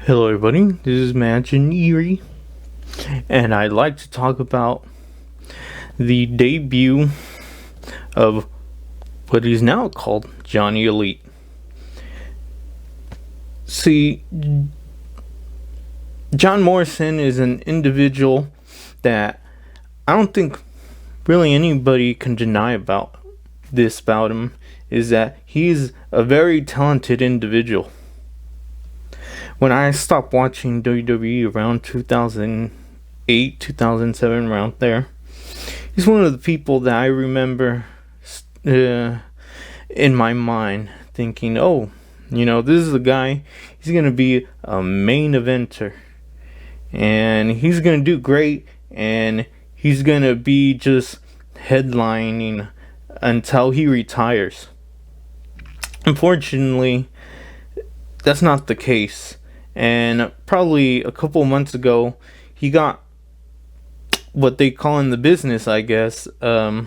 Hello, everybody. This is Imagine Erie, and I'd like to talk about the debut of what is now called Johnny Elite. See, John Morrison is an individual that I don't think really anybody can deny about him, is that he's a very talented individual. When I stopped watching WWE around 2008, 2007, around there, he's one of the people that I remember in my mind thinking, oh, this is the guy, he's going to be a main eventer, and he's going to do great, and he's going to be just headlining until he retires. Unfortunately, that's not the case. And probably a couple months ago, he got what they call in the business, I guess. You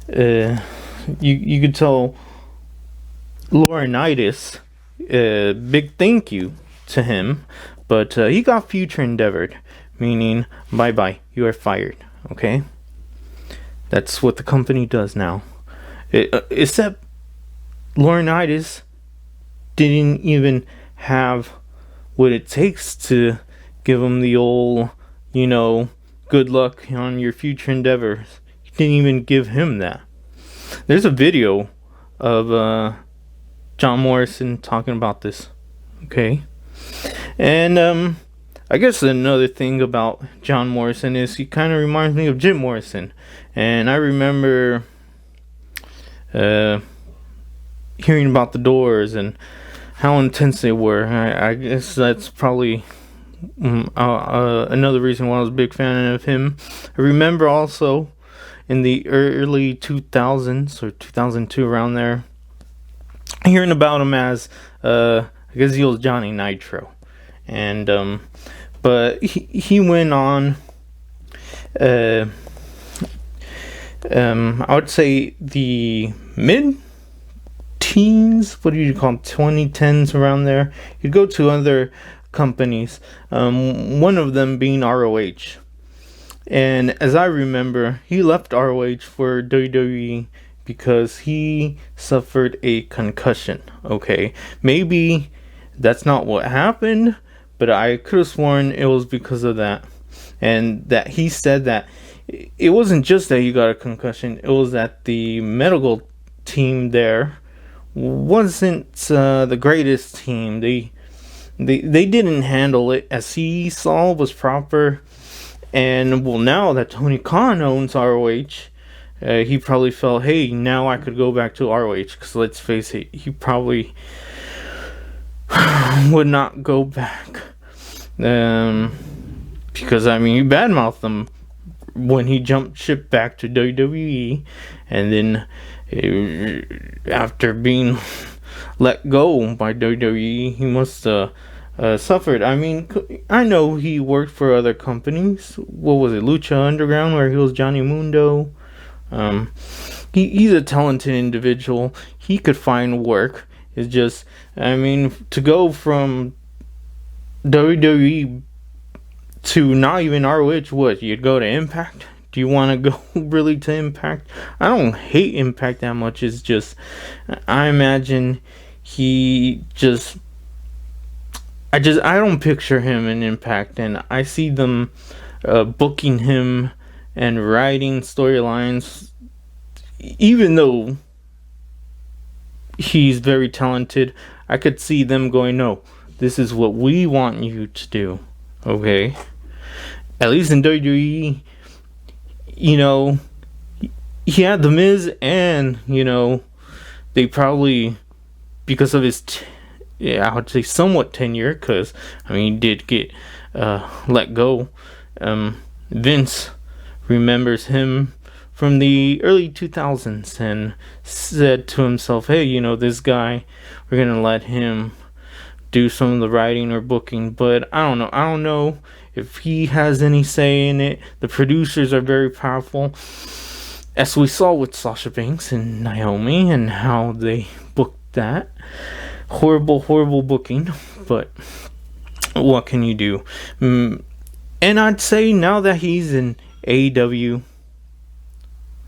could tell Laurinaitis, big thank you to him, but he got future endeavored, meaning bye bye, you are fired. Okay, that's what the company does now. Except Laurinaitis didn't even have what it takes to give him the old, good luck on your future endeavors. You didn't even give him that. There's a video of John Morrison talking about this. Okay? And I guess another thing about John Morrison is he kind of reminds me of Jim Morrison. And I remember hearing about the Doors and how intense they were. I guess that's probably another reason why I was a big fan of him. I remember also in the early 2000s or 2002, around there, hearing about him as I guess he was Johnny Nitro, and but he went on. I would say the mid teens, what do you call them, 2010s, around there. He'd go to other companies, one of them being ROH. And as I remember, he left ROH for WWE because he suffered a concussion. Okay, maybe that's not what happened, but I could have sworn it was because of that. And that he said that it wasn't just that he got a concussion, it was that the medical team there wasn't the greatest team. They didn't handle it as he saw was proper. And well, now that Tony Khan owns ROH, he probably felt, hey, now I could go back to ROH. Because let's face it, he probably would not go back. Because he badmouthed them when he jumped ship back to WWE, and then after being let go by WWE, he must have suffered. I know he worked for other companies. What was it, Lucha Underground, where he was Johnny Mundo? He's a talented individual. He could find work. It's just, to go from WWE to not even ROH, what, you'd go to Impact? Do you want to go really to Impact? I don't hate Impact that much. It's just, I imagine I don't picture him in Impact, and I see them booking him and writing storylines, even though he's very talented. I could see them going, no, this is what we want you to do. Okay? At least in WWE, he had The Miz, and, they probably, because of his, I would say somewhat tenure, because, he did get let go. Vince remembers him from the early 2000s and said to himself, hey, this guy, we're going to let him do some of the writing or booking. But I don't know if he has any say in it. The producers are very powerful, as we saw with Sasha Banks and Naomi, and how they booked that. Horrible booking. But what can you do? And I'd say now that he's in AEW,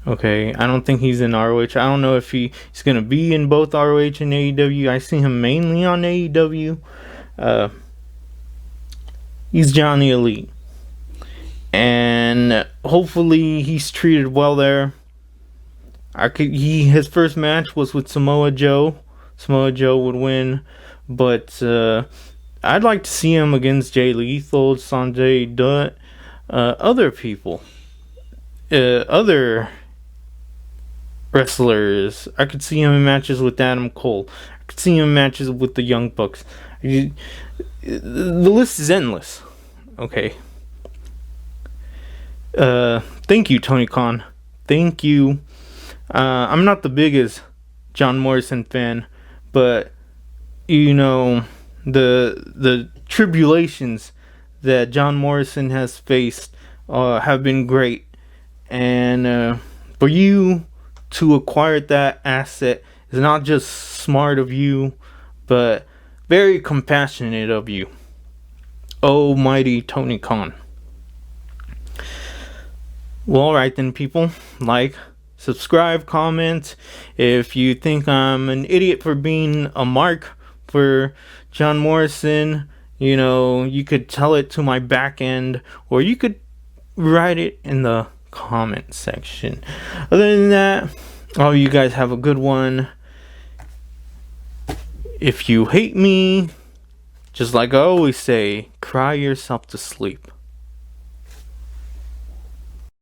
okay, I don't think he's in ROH. I don't know if he's going to be in both ROH and AEW. I see him mainly on AEW. He's Johnny Elite. And hopefully he's treated well there. His first match was with Samoa Joe. Samoa Joe would win. But I'd like to see him against Jay Lethal, Sanjay Dutt, other people. Other wrestlers. I could see him in matches with Adam Cole. I could see him in matches with the Young Bucks. The list is endless. Okay. Thank you, Tony Khan. Thank you. I'm not the biggest John Morrison fan, but you know, the tribulations that John Morrison has faced have been great, and for you to acquire that asset is not just smart of you, but very compassionate of you. Almighty Tony Khan. Well, alright then, people. Like, subscribe, comment. If you think I'm an idiot for being a mark for John Morrison, you know, you could tell it to my back end, or you could write it in the comment section. Other than that, all you guys have a good one. If you hate me, just like I always say, cry yourself to sleep.